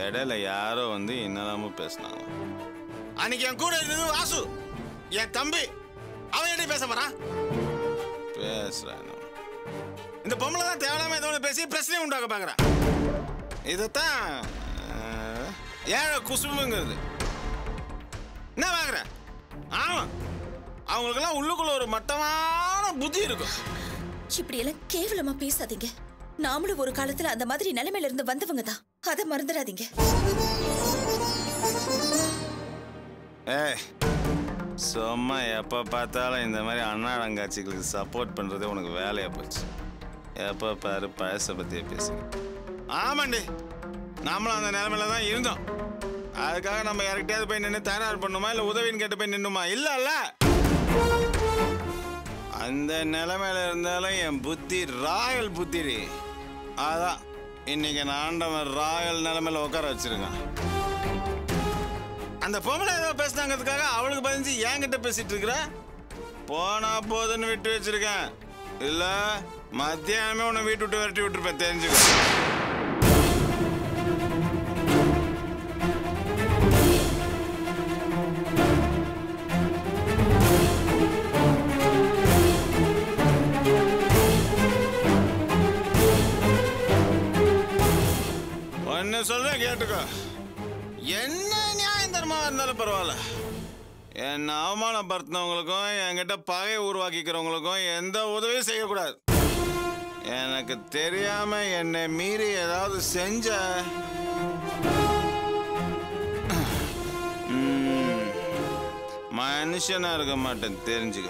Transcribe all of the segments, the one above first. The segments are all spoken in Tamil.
இடையில யாரோ வந்து என்னெல்லாமோ பேசினாங்க. அன்னைக்கு என் கூட இருந்தது வாசு, என் தம்பி. அவன் எப்படி பேச போறான்? பேசுறேன். இந்த பொம்பளை தான் தேவையில்லாம ஏதோ பேசி பிரச்சனையும் உண்டாக்க பாக்குறேன். இதைத்தான் ஏழை குசும்புங்கிறது. என்ன பாக்குற? ஆமா, அவங்களுக்கெல்லாம் உள்ளுக்குள்ள ஒரு மட்டமான புத்தி இருக்கும். இப்படி எல்லாம் கேவலமா பேசாதீங்க. நாமளும் ஒரு காலத்துல அந்த மாதிரி நிலைமையில இருந்து வந்தவங்க தான். அதை மறந்துடாதீங்க. சும்மா எப்போ பார்த்தாலும் இந்த மாதிரி அண்ணாடங்காட்சிகளுக்கு சப்போர்ட் பண்ணுறதே உனக்கு வேலையாக போச்சு. எப்போ பாரு பழசை பற்றியே பேசுங்க. ஆமாண்டி, நாமளும் அந்த நிலைமையில தான் இருந்தோம். அதுக்காக நம்ம யார்கிட்டயாவது போய் நின்று தயார் பண்ணுமா, இல்லை உதவின்னு கேட்டு போய் நின்றுமா? இல்ல அந்த நிலைமையில இருந்தாலும் என் புத்தி ராயல் புத்திரி. அதான் இன்னைக்கு நான் ஆண்டவன் ராயல் நிலைமையில உட்கார வச்சிருக்கான். அந்த பொம்பளை ஏதோ பேசினாங்கிறதுக்காக அவளுக்கு பதிஞ்சு என்கிட்ட பேசிட்டு இருக்கிற. போனா போதுன்னு விட்டு வச்சிருக்கேன். இல்ல மத்தியானமே உன்னை வீட்டு விட்டு விரட்டி விட்டுருப்பேன், தெரிஞ்சுக்க. ஒன்னு சொல்றேன் கேட்டுக்கோ. என்ன நியாயம் தர்மமா இருந்தாலும் பரவாயில்ல, என்னை அவமானப்படுத்தினவங்களுக்கும் என்கிட்ட பகை உருவாக்கிக்கிறவங்களுக்கும் எந்த உதவியும் செய்யக்கூடாது. எனக்கு தெரியாம என்னை மீறி ஏதாவது செஞ்ச மனுஷனா இருக்க மாட்டேன், தெரிஞ்சுக்க.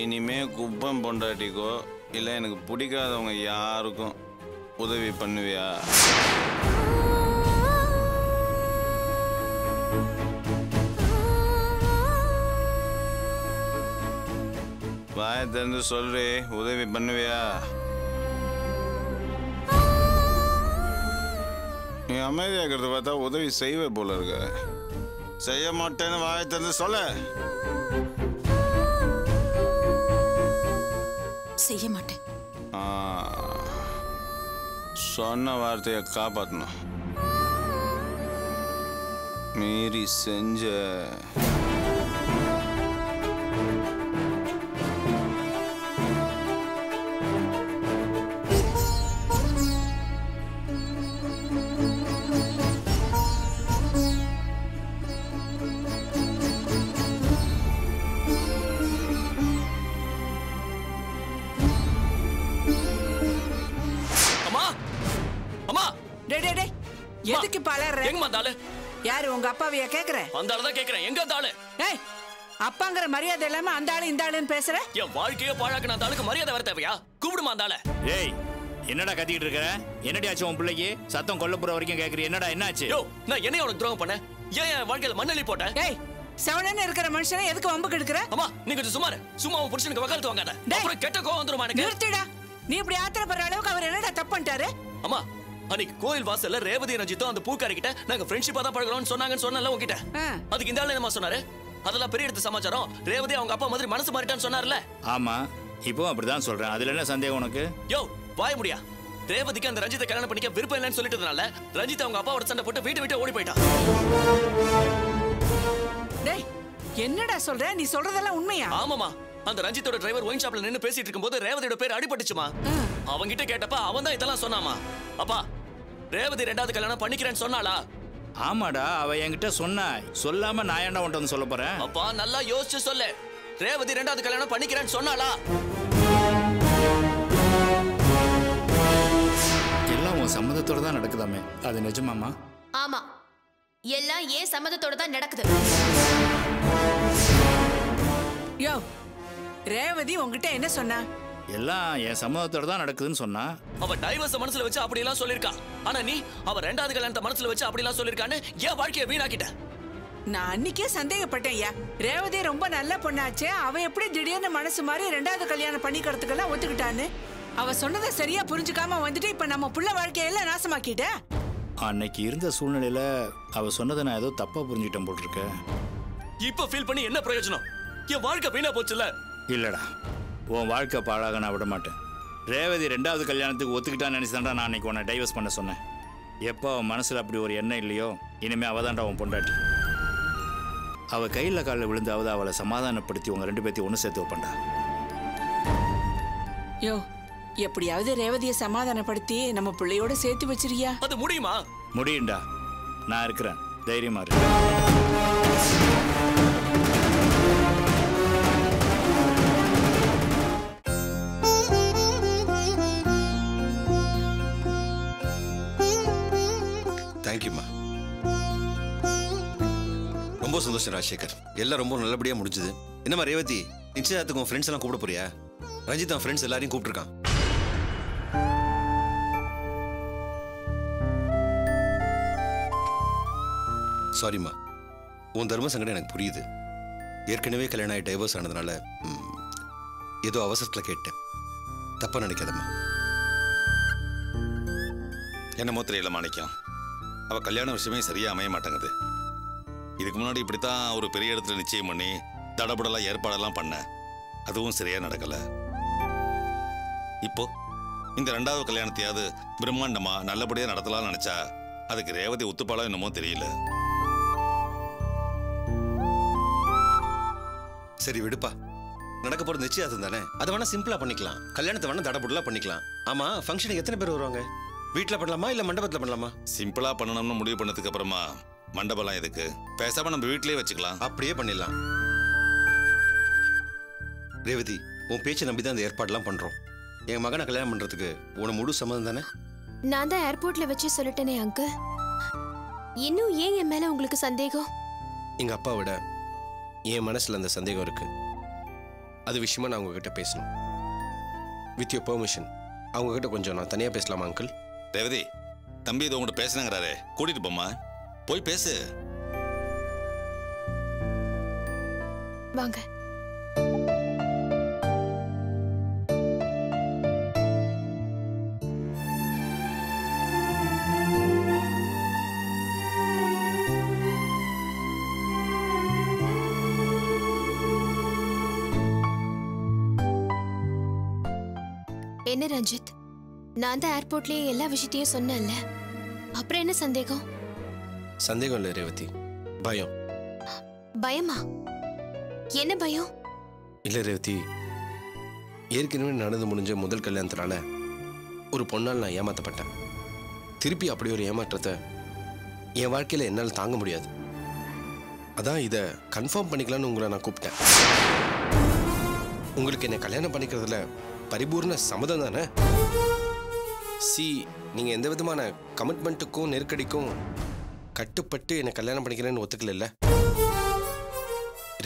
இனிமே குப்பம் பொண்டாட்டிக்கோ இல்லை எனக்கு பிடிக்காதவங்க யாருக்கும் உதவி பண்ணுவியா? வாய திறந்து சொல்றே, உதவி பண்ணுவியா? நீ அமைதியாகிறது பார்த்தா உதவி செய்வே போல இருக்க. செய்ய மாட்டேன்னு வாய திறந்து சொல்ல. செய்ய மாட்டேன். சொன்ன வார்த்தையை காப்பாற்றணும். மீறி செஞ்ச எதுக்கு பலற? எங்க வந்தால? யாரு உங்க அப்பாவையா கேக்குற? அந்த ஆளு தான் கேக்குறேன். எங்க அந்த ஆளு? ஏய், அப்பாங்கற மரியாதை இல்லாம அந்த ஆளு இந்த ஆளுன்னு பேசுற? என் வாழ்க்கையே பாழாக்குன அந்த ஆளுக்கு மரியாதை வர தேவையா? கூப்பிடுமா அந்த ஆளு. ஏய், என்னடா கத்திக்கிட்டு இருக்க? என்னடி ஆச்சு உன் பிள்ளைக்கு? சத்தம் கொல்லப்புற வரைக்கும் கேக்குறீ. என்னடா என்னாச்சு? யோ, நான் என்னைய உனக்கு துரோகம் பண்ணேன்? ஏன் என் வாழ்க்கையில மண்ணெளி போட்ட? ஏய், செவனன்னு இருக்கிற மனுஷனை எதுக்கு வம்புக்கு எடுக்கிற? அம்மா, நீ கொஞ்சம் சும்மா உன் புருஷனுக்கு வக்காலத்து வாங்காத. அப்புறம் கெட்ட கோவம் வந்துருமா எனக்கு. நிறுத்திடா. நீ இப்படி ஆத்திரப்படுற அளவுக்கு அவர் என்னடா தப்பு பண்ணிட்டாரு? அம்மா, அன்னைக்கு கோயில் வாசல்ல ரேவதி ரஞ்சித்தும் அந்த பூக்காரி கிட்ட நாங்க ஃப்ரெண்ட்ஷிப்பா தான் பழகுறோம்னு சொன்னாங்கன்னு சொன்னல உங்ககிட்ட. அதுக்கு இந்த ஆளு என்னமா சொன்னாரு? அதெல்லாம் பெரிய எடுத்து சமாச்சாரம். ரேவதி அவங்க அப்பா மாதிரி மனசு மாறிட்டான்னு சொன்னார்ல. ஆமா, இப்போ அப்படிதான் சொல்றேன். அதுல என்ன சந்தேகம் உனக்கு? யோ, வாய முடியா. ரேவதிக்கு அந்த ரஞ்சித்தை கல்யாணம் பண்ணிக்க விருப்பம் இல்லைன்னு சொல்லிட்டதுனால ரஞ்சித் அவங்க அப்பாவோட சண்டை போட்டு வீட்டை ஓடி போயிட்டான். டேய், என்னடா சொல்ற? நீ சொல்றதெல்லாம் உண்மையா? ஆமாமா, அந்த ரஞ்சித்தோட டிரைவர் ஒயின் ஷாப்ல நின்னு பேசிட்டு இருக்கும்போது ரேவதியோட பேர் அடிபட்டுச்சுமா. அவங்கிட்ட கேட்டப்ப அவன் தான் இதெல்லாம் சொன்னாமா. அப்பா, ரேவதி ரெண்டாவது கல்யாணம் பண்ணிக்கிறேன்னு சொன்னாளா? ஆமாடா, அவ என்கிட்ட சொன்னா. சொல்லாம நான் ஏன்டா உன்ட்ட வந்து சொல்ல போறேன்? அப்பா, நல்லா யோசிச்சு சொல்லு. ரேவதி ரெண்டாவது கல்யாணம் பண்ணிக்கிறேன்னு சொன்னாளா? எல்லாம் உன் சம்மதத்தோட தான் நடக்குதாமே, அது நிஜமாமா? ஆமா, எல்லாம் ஏன் சம்மதத்தோட தான் நடக்குது. யோ, ரேவதி உங்ககிட்ட என்ன சொன்னா? எல்லாம் என் சம்மதத்தோட தான் நடக்குதுன்னு சொன்னா. அவ டைவர்ஸ் மனசுல வச்சு அப்படி எல்லாம் சொல்லிருக்கா. ஆனா நீ அவ ரெண்டாவது கல்யாணத்தை மனசுல வச்சு அப்படி எல்லாம் சொல்லிருக்கான்னு ஏன் வாழ்க்கையை வீணாக்கிட்ட? நான் அன்னைக்கே சந்தேகப்பட்டேன். ஐயா, ரேவதி ரொம்ப நல்ல பொண்ணாச்சே, அவ எப்படி திடீர்னு மனசு மாதிரி ரெண்டாவது கல்யாணம் பண்ணிக்கிறதுக்கெல்லாம் ஒத்துக்கிட்டான்னு. அவ சொன்னதை சரியா புரிஞ்சுக்காம வந்துட்டு இப்ப நம்ம புள்ள வாழ்க்கையெல்லாம் நாசமாக்கிட்ட. அன்னைக்கு இருந்த சூழ்நிலையில அவ சொன்னதை நான் ஏதோ தப்பா புரிஞ்சுக்கிட்டேன் போட்டிருக்கேன். இப்ப ஃபீல் பண்ணி என்ன பிரயோஜனம்? என் வாழ்க்கை வீணா போச்சுல. இல்லடா, உன் வாழ்க்கை பாழாக நான் விட மாட்டேன். ரேவதி 2வது கல்யாணத்துக்கு ஒத்துக்கிட்டான்னு நினைச்சாண்டா நான் அன்னைக்கு உன்னை டைவர்ஸ் பண்ண சொன்னேன். எப்போ அவன் மனசில் அப்படி ஒரு எண்ணம் இல்லையோ இனிமேல் அவள் தான்டா அவன் பொண்டாட்டி. அவள் கையில் காலில் விழுந்தாவது அவளை சமாதானப்படுத்தி உங்கள் 2 பேர்த்தையும் ஒன்று சேர்த்து வைப்பண்டா. யோ, எப்படியாவது ரேவதியை சமாதானப்படுத்தி நம்ம பிள்ளையோட சேர்த்து வச்சிருக்கியா? அது முடியுமா? முடியும்டா, நான் இருக்கிறேன், தைரியமா இரு. தேங்க்யூம்மா. ரொம்ப சந்தோஷம் ராஜசேகர், எல்லாம் ரொம்ப நல்லபடியா முடிஞ்சது. என்னம்மா ரேவதி, நிச்சயத்துக்கு உன் ஃப்ரெண்ட்ஸ் எல்லாம் கூப்பிட போறியா? ரஞ்சித் அவன் ஃப்ரெண்ட்ஸ் எல்லாரையும் கூப்பிட்டுருக்கான். சாரிம்மா, உன் தர்ம சங்கடம் எனக்கு புரியுது. ஏற்கனவே கல்யாணம் ஆகி டைவர்ஸ் ஆனதுனால ஏதோ அவசரத்தில் கேட்டேன், தப்பா நினைக்காதம்மா. என்னமோ தெரியல மாணிக்கம், அவ கல்யாண விஷயமே சரியா அமைய மாட்டேங்குது. இதுக்கு முன்னாடி இப்படித்தான் ஒரு பெரிய இடத்துல நிச்சயம் பண்ணி தடபுடலாம் ஏற்பாடெல்லாம் பண்ண, அதுவும் சரியா நடக்கல. இப்போ இந்த 2வது கல்யாணத்தையாவது பிரம்மாண்டமா நல்லபடியா நடத்தலாம்னு நினைச்சா அதுக்கு ரேவதி ஒத்துப்பாளா என்னமோ தெரியல. சரி விடுப்பா, நடக்க போற நிச்சயதார்த்தம் தானே, அதை வேணா சிம்பிளா பண்ணிக்கலாம். கல்யாணத்தை வேணா தடபுடலாம் பண்ணிக்கலாம். ஆமா, ஃபங்க்ஷனுக்கு எத்தனை பேர் வருவாங்க? வீட்டில் பண்ணலாமா இல்ல மண்டபத்தில் பண்ணலாமா? சிம்பிளா பண்ணணும்னு முடிவு பண்ணதுக்கு அப்புறமா மண்டபம்லாம் எதுக்கு, பேசாம நம்ம வீட்டிலேயே வச்சுக்கலாம். அப்படியே பண்ணிடலாம். ரேவதி, உன் பேச்சை நம்பி தான் இந்த ஏற்பாடுலாம் பண்றோம். என் மகனை கல்யாணம் பண்றதுக்கு உனக்கு முழு சம்மதம் தானே? நான் தான் ஏர்போர்ட்ல வச்சு சொல்லிட்டேனே அங்கிள். இன்னும் ஏன் என் மேல உங்களுக்கு சந்தேகம்? எங்க அப்பா விட என் மனசுல அந்த சந்தேகம் இருக்கு. அது விஷயமா நான் உங்ககிட்ட பேசணும். வித் யுவர் பெர்மிஷன் அவங்க கிட்ட கொஞ்சம் நான் தனியா பேசலாமா அங்கிள்? ரேவதி, தம்பி இது உங்கள்கிட்ட பேசுனாங்கிறாரே, கூட்டிட்டு போமா, போய் பேசு. வாங்க. என்ன ரஞ்சித், நான் தான் ஏர்போர்ட்லயே எல்லா விஷயத்தையும் சொன்னேன்ல, அப்புறம் என்ன சந்தேகம்? சந்தேகம் இல்லை ரேவதி, பயம். பயமா? என்ன பயம்? இல்லை ரேவதி, ஏற்கனவே நடந்து முடிஞ்ச முதல் கல்யாணத்தினால ஒரு பொண்ணால் நான் ஏமாற்றப்பட்டேன். திருப்பி அப்படி ஒரு ஏமாற்றத்தை என் வாழ்க்கையில் என்னால் தாங்க முடியாது. அதான் இதை கன்ஃபார்ம் பண்ணிக்கலான்னு உங்களை நான் கூப்பிட்டேன். உங்களுக்கு என்ன கல்யாணம் பண்ணிக்கிறதுல பரிபூர்ண சம்மதம் தானே? நீங்க எந்த விதமான கமிட்மெண்ட்டுக்கும் நெருக்கடிக்கும் கட்டுப்பட்டு என்னை கல்யாணம் பண்ணிக்கிறேன்னு ஒத்துக்கல.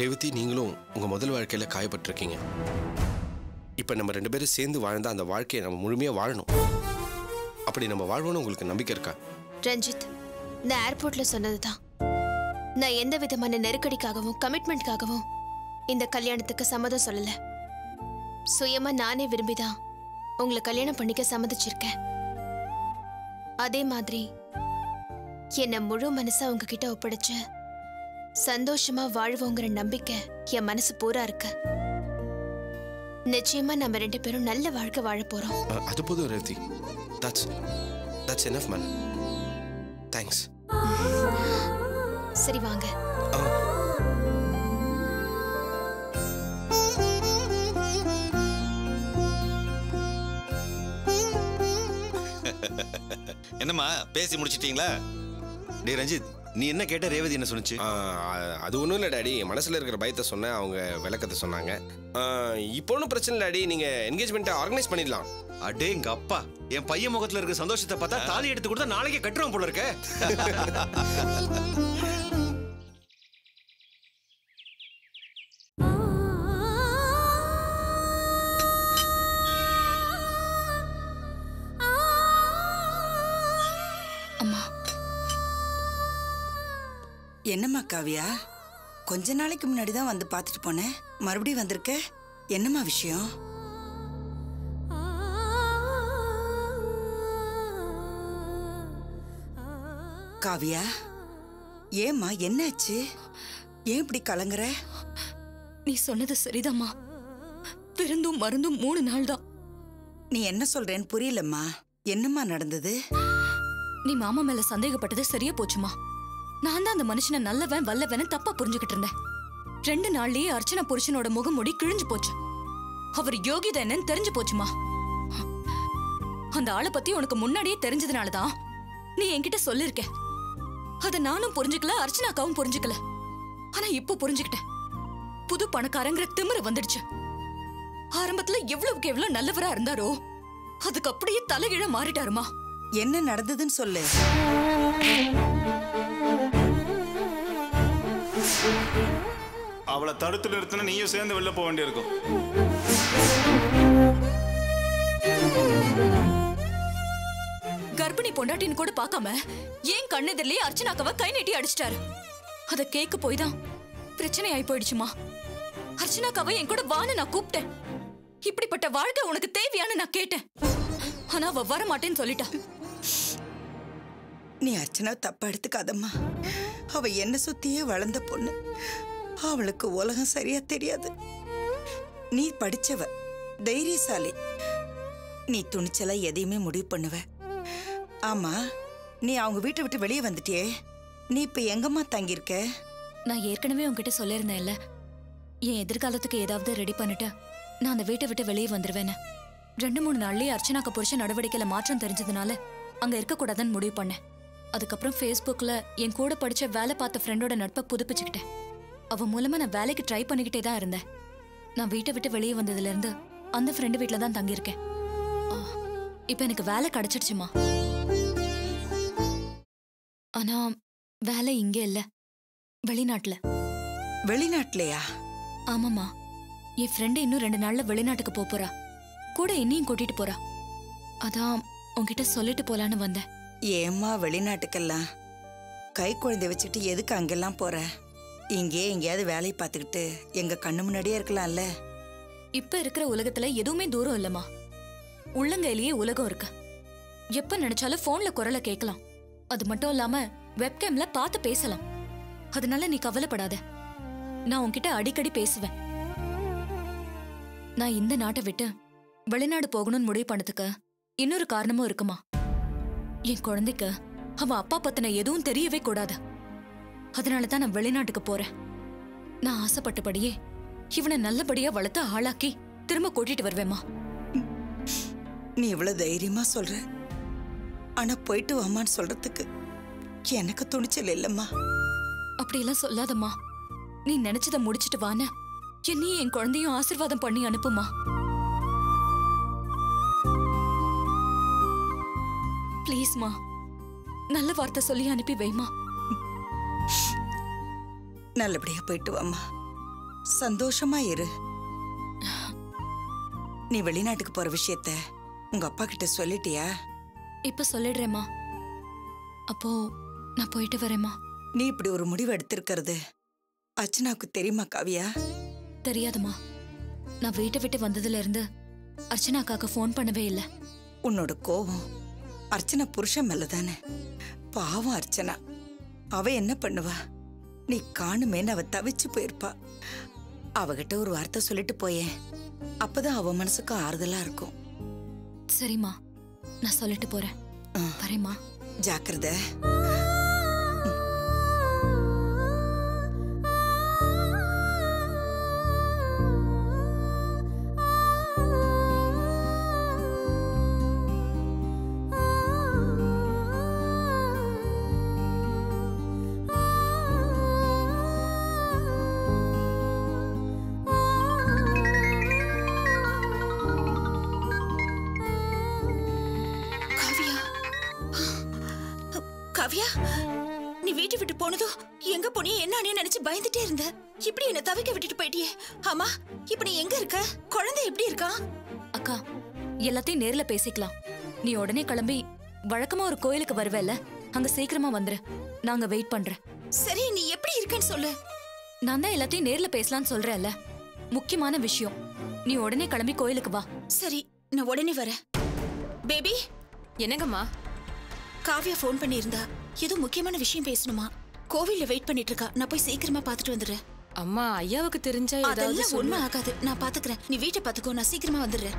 ரேவதி, நீங்களும் உங்க முதல் வாழ்க்கையில காயப்பட்டிருக்கீங்க. இப்ப நம்ம 2 பேரும் சேர்ந்து வாழ்ந்தா அந்த வாழ்க்கையை நம்ம முழுமையா வாழணும். அப்படி நம்ம வாழ்வோன்னு உங்களுக்கு நம்பிக்கை இருக்கா? ரஞ்சித், நான் ஏர்போர்ட்ல சொன்னதுதான். நான் எந்த விதமான நெருக்கடிக்காகவும் கமிட்மெண்ட்காகவும் இந்த கல்யாணத்துக்கு சம்மதம் சொல்லல. சுயமா நானே விரும்பிதான் உங்களை கல்யாணம் பண்ணிக்க சம்மதிச்சிருக்கேன். அதே மாதிரி என்ன முழு மனசா உங்ககிட்ட ஒப்படைச்சு சந்தோஷமா வாழ்வோங்கிற நம்பிக்கை என் மனசு பூரா இருக்கு. நிச்சயமா நம்ம 2 பேரும் நல்ல வாழ்க்கை வாழ போறோம். அது போதும் Revathi. That's enough man. Thanks. சரி வாங்க. என்னம்மா பேசி முடிச்சிட்டீங்களா? டே ரஞ்சித், நீ என்ன கேட்ட? ரேவதி என்ன சொன்னுச்சு? அது ஒன்றும் இல்லை டாடி, மனசில் இருக்கிற பயத்தை சொன்னேன், அவங்க விளக்கத்தை சொன்னாங்க. இப்போ ஒன்றும் பிரச்சனை இல்லை டாடி, நீங்கள் என்கேஜ்மெண்ட்டை ஆர்கனைஸ் பண்ணிடலாம். அடே எங்க அப்பா, என் பையன் முகத்தில் இருக்கிற சந்தோஷத்தை பார்த்தா தாலி எடுத்து கொடுத்தா நாளைக்கே கட்டுறோம் போல இருக்க. என்னம்மா காவியா, கொஞ்ச நாளைக்கு முன்னாடி தான் வந்து பார்த்துட்டு போனேன், மறுபடியும் வந்திருக்க, என்னம்மா விஷயம்? காவியா, ஏம்மா என்னாச்சு? ஏன் இப்படி கலங்குற? நீ சொன்னது சரிதாம்மா. பிறந்தும் மருந்தும் 3 நாள் தான். நீ என்ன சொல்றேன்னு புரியலம்மா. என்னம்மா நடந்தது? நீ மாமா மேல சந்தேகப்பட்டது சரியா போச்சுமா. நான் தான் அந்த மனுஷனை நல்லவன் வல்லவன் தப்பா புரிஞ்சுக்கிட்டு இருந்தேன். 2 நாள்லயே அர்ச்சனா புருஷனோட முகமுடி கிழிஞ்சு போச்சு. அவர் யோகிதை என்னன்னு தெரிஞ்சு போச்சுமா. அந்த ஆளை பத்தி உனக்கு முன்னாடியே தெரிஞ்சதுனாலதான் நீ என்கிட்ட சொல்லிருக்க. அத நானும் புரிஞ்சுக்கல, அர்ச்சனாக்காவும் புரிஞ்சுக்கல. ஆனா இப்போ புரிஞ்சுக்கிட்டேன். புது பணக்காரங்கிற திமிரு வந்துடுச்சு. ஆரம்பத்துல எவ்வளவுக்கு எவ்வளவு நல்லவரா இருந்தாரோ அதுக்கு அப்படியே தலைகீழ மாறிட்டாருமா. என்ன நடந்ததுன்னு சொல்லு. அவளை தடுத்து நிறுத்தின நீயும் சேர்ந்து வெளில போக வேண்டியிருக்கும். கர்ப்பிணி பொண்டாட்டின்னு கூட பார்க்காம ஏன் கண்ணெதிரிலேயே அர்ச்சனாக்காவை கை நீட்டி அடிச்சிட்டாரு. அத கேட்க போய் தான் பிரச்சனை ஆயி போயிடுச்சுமா. அர்ச்சனாக்காவை என் கூட வான்னு நான் கூப்பிட்டேன். இப்படிப்பட்ட வாழ்க்கை உனக்கு தேவையான்னு நான் கேட்டேன். ஆனா அவ வர மாட்டேன்னு சொல்லிட்டா. நீ அர்ச்சனா தப்பா எடுத்துக்காதம்மா. அவ என்ன சுத்தியே வளர்ந்த பொண்ணு. அவளுக்கு உலகம் சரியா தெரியாது. நீ படிச்சவ, தைரியசாலி. நீ துணிச்சலா எதையுமே முடிவு பண்ணுவ. ஆமா, நீ அவங்க வீட்டை விட்டு வெளியே வந்துட்டியே. நீ இப்ப எங்கம்மா தங்கியிருக்க? நான் ஏற்கனவே உங்ககிட்ட சொல்லியிருந்தேன்ல, என் எதிர்காலத்துக்கு ஏதாவது ரெடி பண்ணிட்டு நான் அந்த வீட்டை விட்டு வெளியே வந்துருவேன்னு. 2-3 நாள்லயே அர்ச்சனாக்கு புருஷ நடவடிக்கையில மாற்றம் தெரிஞ்சதுனால அங்க இருக்கக்கூடாதுன்னு முடிவு பண்ணேன். அதுக்கப்புறம் ஃபேஸ்புக்ல என் கூட படிச்ச வேலை பார்த்த ஃப்ரெண்டோட நட்பை புதுப்பிச்சுக்கிட்டேன். அவ மூலமா நான் வேலைக்கு ட்ரை பண்ணிக்கிட்டே தான் இருந்தேன். நான் வீட்டை விட்டு வெளியே வந்ததுல இருந்து அந்த ஃப்ரெண்டு வீட்டில தான் தங்கியிருக்கேன். இப்ப எனக்கு வேலை கிடைச்சிடுச்சுமா. ஆனா வேலை இங்க இல்ல, வெளிநாட்டுல. வெளிநாட்டுலயா? ஆமாமா, என் ஃப்ரெண்டு இன்னும் 2 நாள்ல வெளிநாட்டுக்கு போறா. கூட என்னையும் கூட்டிட்டு போறா. அதான் உன்கிட்ட சொல்லிட்டு போலான்னு வந்தேன். ஏம்மா வெளிநாட்டுக்கெல்லாம்? கை குழந்தை வச்சுட்டு எதுக்கு அங்கெல்லாம் போற? இங்கே எங்கேயாவது வேலையை பார்த்துக்கிட்டு எங்க கண்ணு முன்னாடியே இருக்கலாம்ல. இப்ப இருக்கிற உலகத்துல எதுவுமே தூரம் இல்லம்மா. உள்ளங்கையிலேயே உலகம் இருக்கு. எப்ப நினைச்சாலும் போன்ல குரலை கேட்கலாம். அது மட்டும் இல்லாம வெப்கேம்ல பார்த்து பேசலாம். அதனால நீ கவலைப்படாத. நான் உன்கிட்ட அடிக்கடி பேசுவேன். நான் இந்த நாட்டை விட்டு வெளிநாடு போகணும்னு முடிவு பண்ணதுக்கு இன்னொரு காரணமும் இருக்குமா. என் குழந்தைக்கு அவன் அப்பா பத்தின எதுவும் தெரியவே கூடாது. அதனாலதான் நான் வெளிநாட்டுக்கு போறேன். நான் ஆசைப்பட்டபடியே இவனை நல்லபடியா வளர்த்து ஆளாக்கி திரும்ப கூட்டிட்டு வருவேம்மா. நீ இவ்வளவு தைரியமா சொல்ற. ஆனா போயிட்டு வாமான்னு சொல்றதுக்கு எனக்கு துணிச்சல் இல்லம்மா. அப்படியெல்லாம் சொல்லாதம்மா. நீ நினைச்சத முடிச்சிட்டு வான என்னையும் என் குழந்தையும் ஆசீர்வாதம் பண்ணி அனுப்புமா. பிளீஸ்மா, நல்ல வார்த்தை சொல்லி அனுப்பி வைமா. நல்லபடியா போயிட்டு வாமா. சந்தோஷமா இரு. நீ வெளிநாட்டுக்கு போற விஷயத்த உங்க அப்பா கிட்ட சொல்லிட்டியா? இப்ப சொல்லிடுறேம்மா. அப்போ நான் போயிட்டு வரேம்மா. நீ இப்படி ஒரு முடிவு எடுத்திருக்கிறது அர்ச்சனாவுக்கு தெரியுமா காவியா? தெரியாதுமா. நான் வீட்டை விட்டு வந்ததுல இருந்து அர்ச்சனாக்காக்கு ஃபோன் பண்ணவே இல்லை. உன்னோட கோபம் அர்ச்சனா புருஷன் மேலதானே. பாவம் அர்ச்சனா. அவ என்ன பண்ணுவா? நீ காணுமேன்னு அவ தவிச்சு போயிருப்பா. அவகிட்ட ஒரு வார்த்தை சொல்லிட்டு போயேன். அப்பதான் அவ மனசுக்கு ஆறுதலா இருக்கும். சரிம்மா, நான் சொல்லிட்டு போறேன். வரேம்மா. ஜாக்கிரதை. காவியா, நீ வீட்டை விட்டு போனதும் எங்க போனியே என்ன நினைச்சு பயந்துட்டே இருந்த. இப்படி என்ன தவிக்க விட்டுட்டு போயிட்டியே. ஆமா, இப்ப நீ எங்க இருக்க? குழந்தை எப்படி இருக்கா? அக்கா, எல்லாத்தையும் நேர்ல பேசிக்கலாம். நீ உடனே கிளம்பி வழக்கமா ஒரு கோயிலுக்கு வருவேல, அங்க சீக்கிரமா வந்துரு. நாங்க வெயிட் பண்றேன். சரி, நீ எப்படி இருக்கன்னு சொல்லு. நான் தான் எல்லாத்தையும் நேர்ல பேசலாம்னு சொல்றேன்ல. முக்கியமான விஷயம். நீ உடனே கிளம்பி கோயிலுக்கு வா. சரி, நான் உடனே வரேன். பேபி. என்னங்கம்மா? காவியா ஃபோன் பண்ணியிருந்தா. ஏதோ முக்கியமான விஷயம் பேசணுமா. கோவில்ல வெயிட் பண்ணிட்டு இருக்கா. நான் போய் சீக்கிரமா பாத்துட்டு வந்துடுறேன். அம்மா, ஐயாவுக்கு தெரிஞ்சா அதெல்லாம் ஒண்ணும் ஆகாது. நான் பாத்துக்கிறேன். நீ வீட்டை பாத்துக்கோ. நான் சீக்கிரமா வந்துடுறேன்.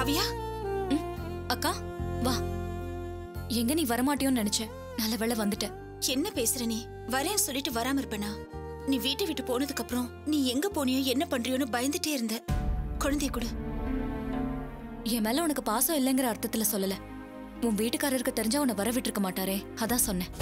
காவியா அக்கா வா. எங்க நீ வரமாட்டியோன்னு நினைச்சேன், நல்ல வேளை வந்துட்ட. என்ன பேசுற நீ? வரேன்னு சொல்லிட்டு வராம இருப்பேனா? நீ வீட்டை விட்டு போனதுக்கு அப்புறம் நீ எங்க போனியோ என்ன பண்றியோன்னு பயந்துட்டே இருந்த. குழந்தைய கொடு. என் மேல உனக்கு பாசம் இல்லைங்கிற அர்த்தத்துல சொல்லல. உன் வீட்டுக்காரருக்கு தெரிஞ்சா உன்னை வர விட்டுருக்க மாட்டாரே, அதான் சொன்னேன்.